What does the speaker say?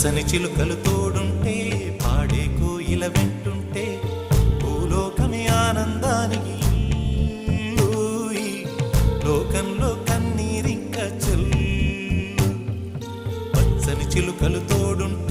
పచ్చని చిలుకలు తోడుంటే పాడే కోయిల వెంటుంటే భూలోకమే ఆనందానికి ఊయి, లోకంలో కన్నీరింక చెల్లు. పచ్చని చిలుకలు తోడుంటే